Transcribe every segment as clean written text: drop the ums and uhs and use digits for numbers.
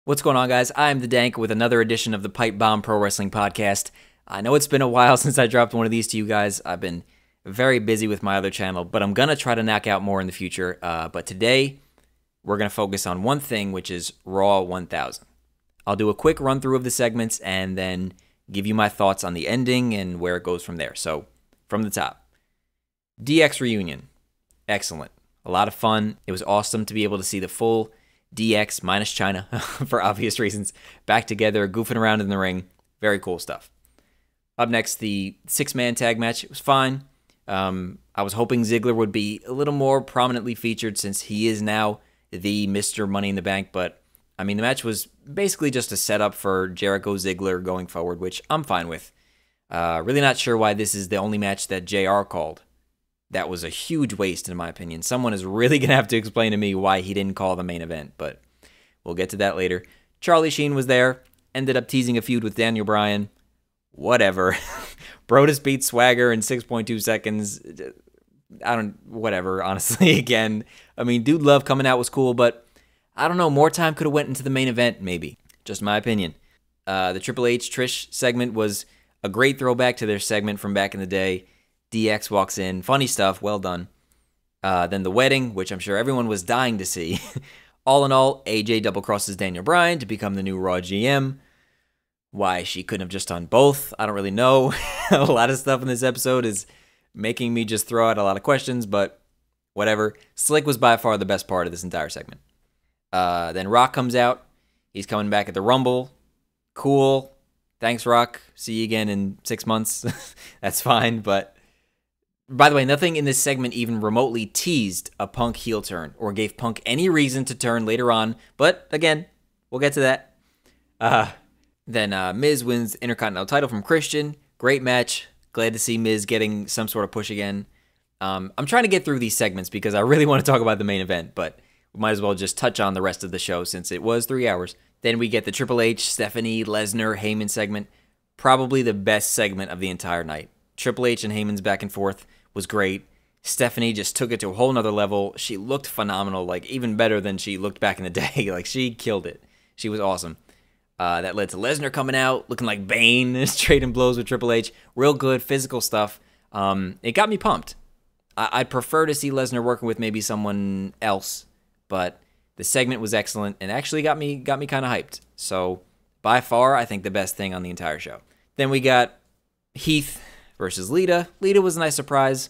What's going on, guys? I'm the Dank with another edition of the Pipe Bomb Pro Wrestling Podcast. I know it's been a while since I dropped one of these to you guys. I've been very busy with my other channel, but I'm going to try to knock out more in the future. But today, we're going to focus on one thing, which is Raw 1000. I'll do a quick run through of the segments and then give you my thoughts on the ending and where it goes from there. So, from the top, DX reunion. Excellent. A lot of fun. It was awesome to be able to see the full DX minus China, for obvious reasons, back together, goofing around in the ring. Very cool stuff. Up next, the six-man tag match. It was fine. I was hoping Ziggler would be a little more prominently featured since he is now the Mr. Money in the Bank. But, I mean, the match was basically just a setup for Jericho Ziggler going forward, which I'm fine with. Really not sure why this is the only match that JR called. That was a huge waste, in my opinion. Someone is really going to have to explain to me why he didn't call the main event, but we'll get to that later. Charlie Sheen was there, ended up teasing a feud with Daniel Bryan. Whatever. Brodus beat Swagger in 6.2 seconds. Whatever, honestly, again. I mean, Dude Love coming out was cool, but I don't know, more time could have went into the main event, maybe. Just my opinion. The Triple H Trish segment was a great throwback to their segment from back in the day. DX walks in. Funny stuff. Well done. Then the wedding, which I'm sure everyone was dying to see. All in all, AJ double-crosses Daniel Bryan to become the new Raw GM. Why she couldn't have just done both, I don't really know. A lot of stuff in this episode is making me just throw out a lot of questions, but whatever. Slick was by far the best part of this entire segment. Then Rock comes out. He's coming back at the Rumble. Cool. Thanks, Rock. See you again in 6 months. That's fine, but by the way, nothing in this segment even remotely teased a Punk heel turn or gave Punk any reason to turn later on. But again, we'll get to that. Then Miz wins the Intercontinental title from Christian. Great match. Glad to see Miz getting some sort of push again. I'm trying to get through these segments because I really want to talk about the main event, but we might as well just touch on the rest of the show since it was 3 hours. Then we get the Triple H, Stephanie, Lesnar, Heyman segment. Probably the best segment of the entire night. Triple H and Heyman's back and forth was great. Stephanie just took it to a whole nother level. She looked phenomenal, like even better than she looked back in the day. Like she killed it. She was awesome. That led to Lesnar coming out, looking like Bane, trading blows with Triple H. Real good physical stuff. It got me pumped. I'd prefer to see Lesnar working with maybe someone else, but the segment was excellent and actually got me kind of hyped. So by far, I think the best thing on the entire show. Then we got Heath versus Lita. Lita was a nice surprise.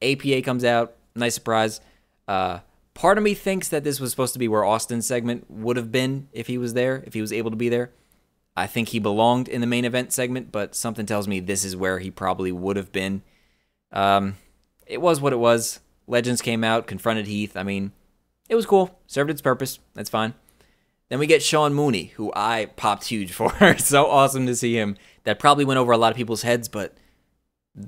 APA comes out. Nice surprise. Part of me thinks that this was supposed to be where Austin's segment would have been if he was there, if he was able to be there. I think he belonged in the main event segment, but something tells me this is where he probably would have been. It was what it was. Legends came out, confronted Heath. I mean, it was cool. Served its purpose. That's fine. Then we get Sean Mooney, who I popped huge for. So awesome to see him. That probably went over a lot of people's heads, but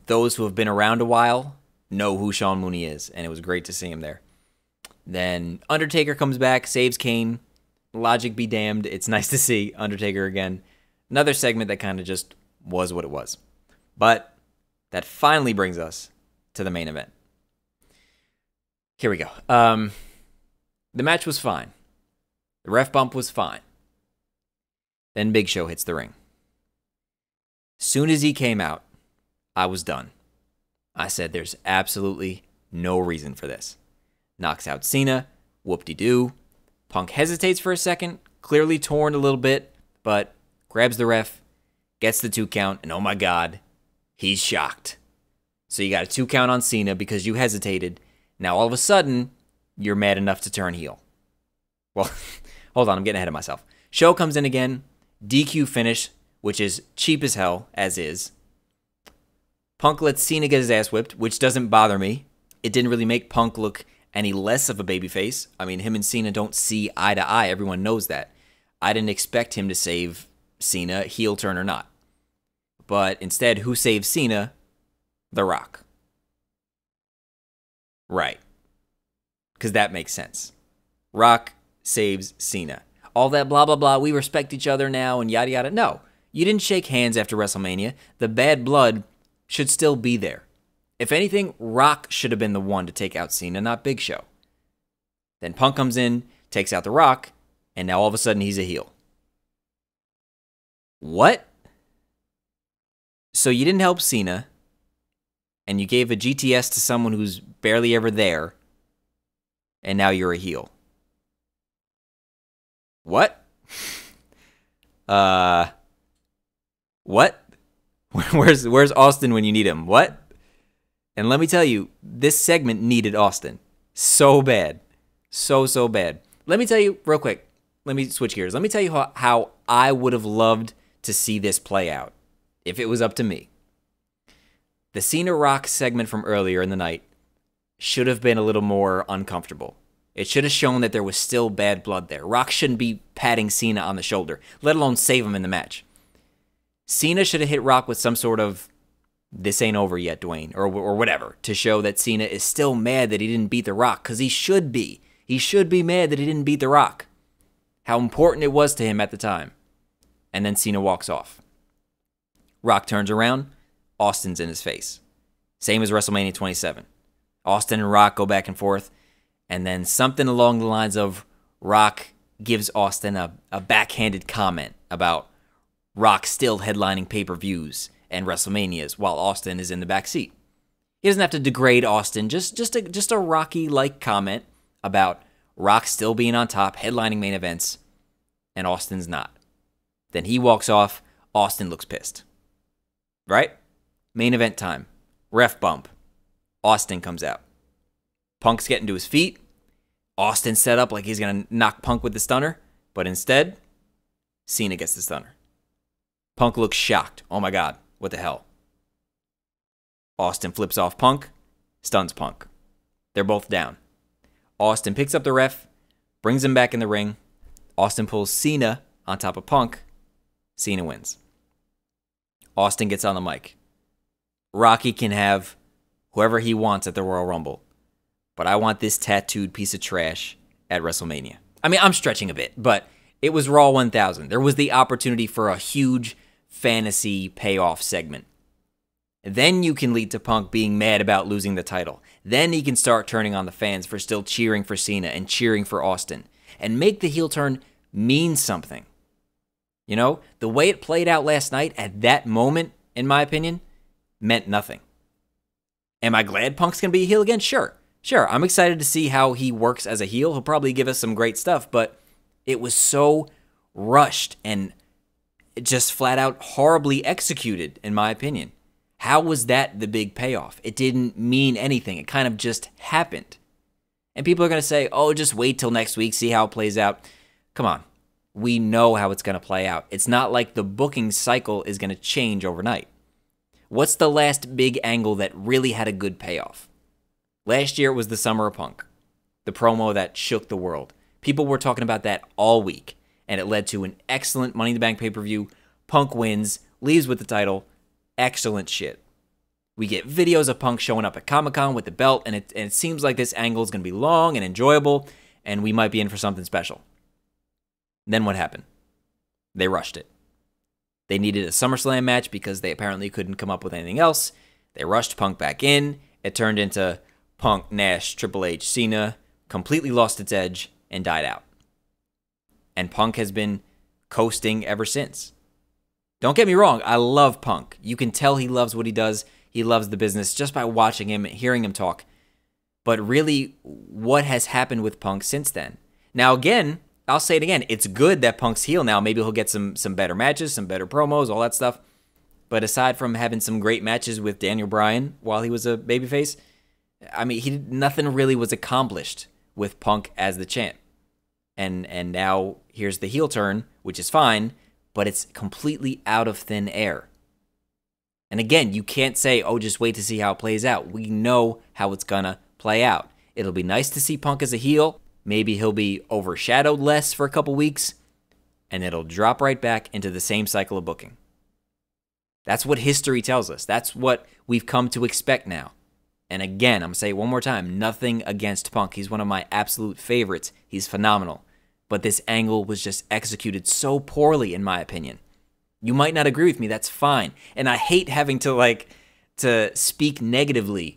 those who have been around a while know who Sean Mooney is, and it was great to see him there. Then Undertaker comes back, saves Kane. Logic be damned. It's nice to see Undertaker again. Another segment that kind of just was what it was. But that finally brings us to the main event. Here we go. The match was fine. The ref bump was fine. Then Big Show hits the ring. Soon as he came out, I was done. I said there's absolutely no reason for this. Knocks out Cena, whoop-de-doo. Punk hesitates for a second, clearly torn a little bit, but grabs the ref, gets the 2 count, and oh my god, he's shocked. So you got a 2 count on Cena because you hesitated. Now all of a sudden, you're mad enough to turn heel. Well, hold on, I'm getting ahead of myself. Show comes in again, DQ finish, which is cheap as hell, as is. Punk lets Cena get his ass whipped, which doesn't bother me. It didn't really make Punk look any less of a babyface. I mean, him and Cena don't see eye to eye. Everyone knows that. I didn't expect him to save Cena, heel turn or not. But instead, who saves Cena? The Rock. Right. Because that makes sense. Rock saves Cena. All that blah, blah, blah, we respect each other now and yada, yada. No. You didn't shake hands after WrestleMania. The bad blood should still be there. If anything, Rock should have been the one to take out Cena, not Big Show. Then Punk comes in, takes out The Rock, and now all of a sudden he's a heel. What? So you didn't help Cena, and you gave a GTS to someone who's barely ever there, and now you're a heel. What? What? Where's Austin when you need him? What? And let me tell you, this segment needed Austin so bad. So bad. Let me tell you real quick. Let me switch gears. Let me tell you how I would have loved to see this play out if it was up to me. The Cena Rock segment from earlier in the night should have been a little more uncomfortable. It should have shown that there was still bad blood there. Rock shouldn't be patting Cena on the shoulder, let alone save him in the match. Cena should have hit Rock with some sort of, "This ain't over yet, Dwayne," or whatever, to show that Cena is still mad that he didn't beat The Rock, because he should be. He should be mad that he didn't beat The Rock. How important it was to him at the time. And then Cena walks off. Rock turns around, Austin's in his face. Same as WrestleMania 27. Austin and Rock go back and forth, and then something along the lines of Rock gives Austin a backhanded comment about Rock still headlining pay-per-views and WrestleManias while Austin is in the back seat. He doesn't have to degrade Austin, just a Rocky-like comment about Rock still being on top, headlining main events, and Austin's not. Then he walks off, Austin looks pissed. Right? Main event time. Ref bump. Austin comes out. Punk's getting to his feet. Austin set up like he's going to knock Punk with the stunner, but instead, Cena gets the stunner. Punk looks shocked. Oh my God, what the hell? Austin flips off Punk, stuns Punk. They're both down. Austin picks up the ref, brings him back in the ring. Austin pulls Cena on top of Punk. Cena wins. Austin gets on the mic. Rocky can have whoever he wants at the Royal Rumble, but I want this tattooed piece of trash at WrestleMania. I mean, I'm stretching a bit, but it was Raw 1000. There was the opportunity for a huge fantasy payoff segment. Then you can lead to Punk being mad about losing the title. Then he can start turning on the fans for still cheering for Cena and cheering for Austin, and make the heel turn mean something. You know, the way it played out last night at that moment, in my opinion, meant nothing. Am I glad Punk's going to be a heel again? Sure. I'm excited to see how he works as a heel. He'll probably give us some great stuff, but it was so rushed and just flat out horribly executed, in my opinion. How was that the big payoff? It didn't mean anything. It kind of just happened. And people are going to say, oh, just wait till next week, see how it plays out. Come on. We know how it's going to play out. It's not like the booking cycle is going to change overnight. What's the last big angle that really had a good payoff? Last year it was the Summer of Punk, the promo that shook the world. People were talking about that all week, and it led to an excellent Money in the Bank pay-per-view. Punk wins, leaves with the title. Excellent shit. We get videos of Punk showing up at Comic-Con with the belt, and it seems like this angle is going to be long and enjoyable, and we might be in for something special. Then what happened? They rushed it. They needed a SummerSlam match because they apparently couldn't come up with anything else. They rushed Punk back in. It turned into Punk, Nash, Triple H, Cena, completely lost its edge and died out. And Punk has been coasting ever since. Don't get me wrong, I love Punk. You can tell he loves what he does. He loves the business just by watching him and hearing him talk. But really, what has happened with Punk since then? Now again, I'll say it again, it's good that Punk's heel now. Maybe he'll get some better matches, some better promos, all that stuff. But aside from having some great matches with Daniel Bryan while he was a babyface, I mean, nothing really was accomplished with Punk as the champ. And now here's the heel turn, which is fine, but it's completely out of thin air. And again, you can't say, oh, just wait to see how it plays out. We know how it's gonna play out. It'll be nice to see Punk as a heel. Maybe he'll be overshadowed less for a couple weeks, and it'll drop right back into the same cycle of booking. That's what history tells us. That's what we've come to expect now. And again, I'm going to say it one more time, nothing against Punk. He's one of my absolute favorites. He's phenomenal. But this angle was just executed so poorly, in my opinion. You might not agree with me. That's fine. And I hate having to speak negatively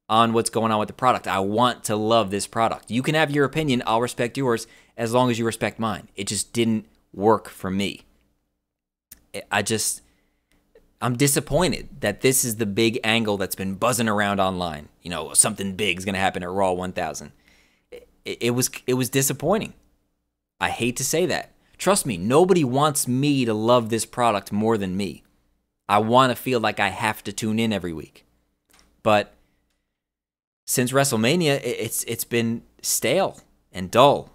on what's going on with the product. I want to love this product. You can have your opinion. I'll respect yours as long as you respect mine. It just didn't work for me. I'm disappointed that this is the big angle that's been buzzing around online. You know, something big is going to happen at Raw 1000. It was disappointing. I hate to say that. Trust me, nobody wants me to love this product more than me. I want to feel like I have to tune in every week. But since WrestleMania, it's been stale and dull.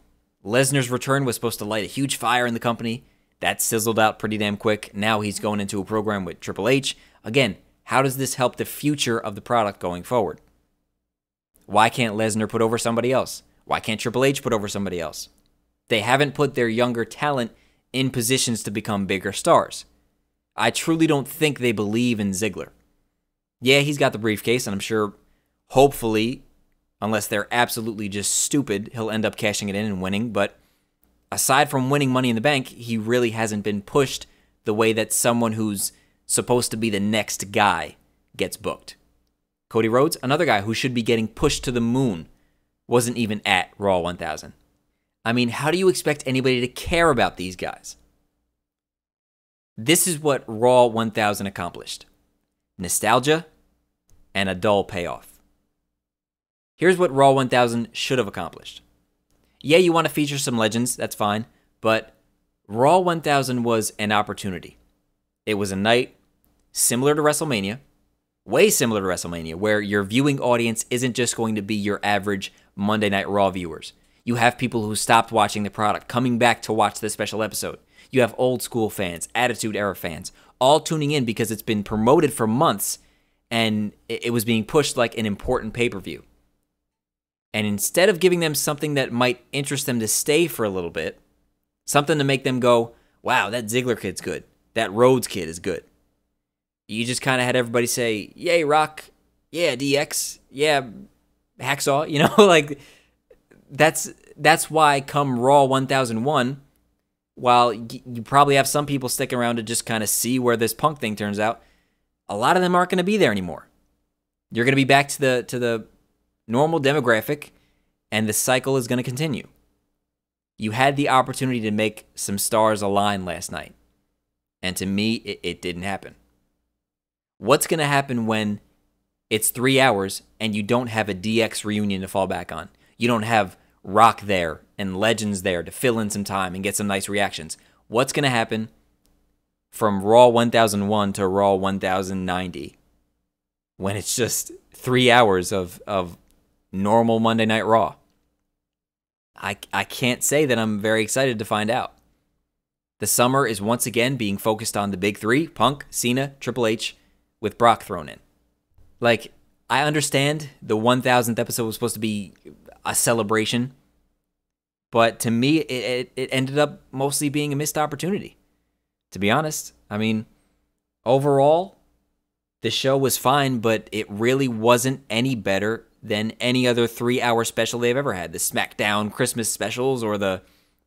Lesnar's return was supposed to light a huge fire in the company. That sizzled out pretty damn quick. Now he's going into a program with Triple H. Again, how does this help the future of the product going forward? Why can't Lesnar put over somebody else? Why can't Triple H put over somebody else? They haven't put their younger talent in positions to become bigger stars. I truly don't think they believe in Ziggler. Yeah, he's got the briefcase, and I'm sure, hopefully, unless they're absolutely just stupid, he'll end up cashing it in and winning. But aside from winning Money in the Bank, he really hasn't been pushed the way that someone who's supposed to be the next guy gets booked. Cody Rhodes, another guy who should be getting pushed to the moon, wasn't even at Raw 1000. I mean, how do you expect anybody to care about these guys? This is what Raw 1000 accomplished. Nostalgia and a dull payoff. Here's what Raw 1000 should have accomplished. Yeah, you want to feature some legends, that's fine, but Raw 1000 was an opportunity. It was a night similar to WrestleMania, way similar to WrestleMania, where your viewing audience isn't just going to be your average Monday Night Raw viewers. You have people who stopped watching the product coming back to watch this special episode. You have old school fans, Attitude Era fans, all tuning in because it's been promoted for months and it was being pushed like an important pay-per-view. And instead of giving them something that might interest them to stay for a little bit, something to make them go, wow, that Ziggler kid's good. That Rhodes kid is good. You just kind of had everybody say, yay, Rock. Yeah, DX. Yeah, Hacksaw. You know, like, that's why come Raw 1001, while you probably have some people sticking around to just kind of see where this Punk thing turns out, a lot of them aren't going to be there anymore. You're going to be back to the normal demographic, and the cycle is going to continue. You had the opportunity to make some stars align last night, and to me, it didn't happen. What's going to happen when it's 3 hours and you don't have a DX reunion to fall back on? You don't have Rock there and Legends there to fill in some time and get some nice reactions. What's going to happen from Raw 1001 to Raw 1090 when it's just 3 hours of normal Monday Night Raw? I can't say that I'm very excited to find out. The summer is once again being focused on the big three, Punk, Cena, Triple H, with Brock thrown in. Like, I understand the 1000th episode was supposed to be a celebration, but to me, it ended up mostly being a missed opportunity, to be honest. I mean, overall, the show was fine, but it really wasn't any better than any other 3-hour special they've ever had. The SmackDown Christmas specials or the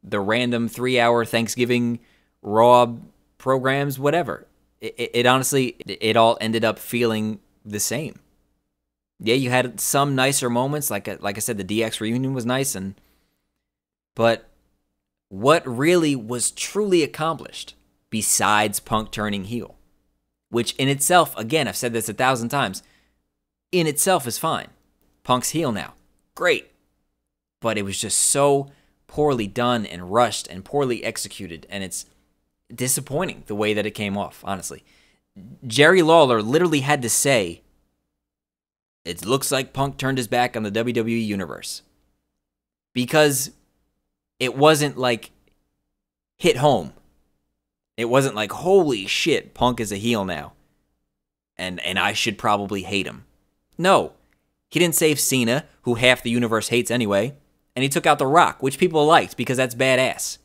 random 3-hour Thanksgiving Raw programs, whatever. It honestly, it all ended up feeling the same. Yeah, you had some nicer moments, like I said, the DX reunion was nice, but what really was truly accomplished, besides Punk turning heel, which in itself, again, I've said this 1,000 times, in itself is fine. Punk's heel now, great, but it was just so poorly done and rushed and poorly executed, and it's disappointing the way that it came off, honestly. Jerry Lawler literally had to say, it looks like Punk turned his back on the WWE Universe. Because it wasn't like hit home. It wasn't like, holy shit, Punk is a heel now. And I should probably hate him. No. He didn't save Cena, who half the universe hates anyway. And he took out The Rock, which people liked because that's badass.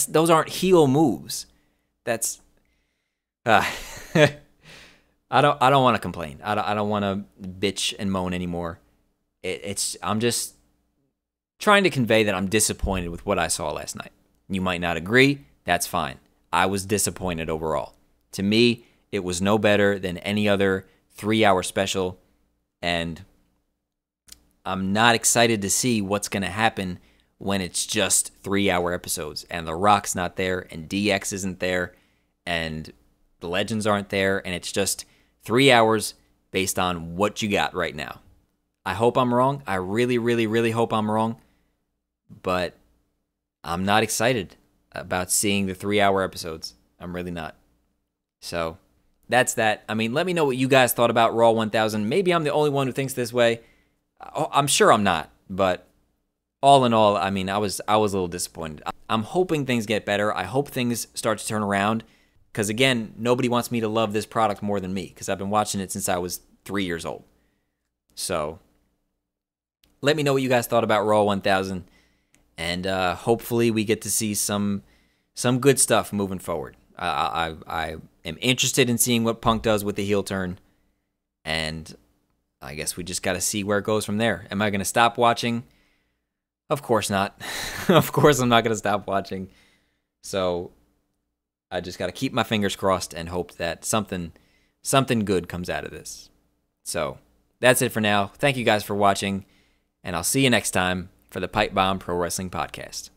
Those aren't heel moves. That's I don't want to complain. I don't want to bitch and moan anymore. I'm just trying to convey that I'm disappointed with what I saw last night. You might not agree. That's fine. I was disappointed overall. To me, it was no better than any other 3-hour special, and I'm not excited to see what's going to happen when it's just 3-hour episodes and The Rock's not there and DX isn't there and the legends aren't there, and it's just 3 hours based on what you got right now. I hope I'm wrong. I really, really, really hope I'm wrong. But I'm not excited about seeing the 3-hour episodes. I'm really not. So that's that. I mean, let me know what you guys thought about Raw 1000. Maybe I'm the only one who thinks this way. I'm sure I'm not. But all in all, I mean, I was a little disappointed. I'm hoping things get better. I hope things start to turn around. Because again, nobody wants me to love this product more than me. Because I've been watching it since I was 3 years old. So let me know what you guys thought about Raw 1000. And hopefully we get to see some good stuff moving forward. I am interested in seeing what Punk does with the heel turn. And I guess we just got to see where it goes from there. Am I going to stop watching? Of course not. Of course I'm not going to stop watching. So I just got to keep my fingers crossed and hope that something good comes out of this. So that's it for now. Thank you guys for watching. And I'll see you next time for the Pipe Bomb Pro Wrestling Podcast.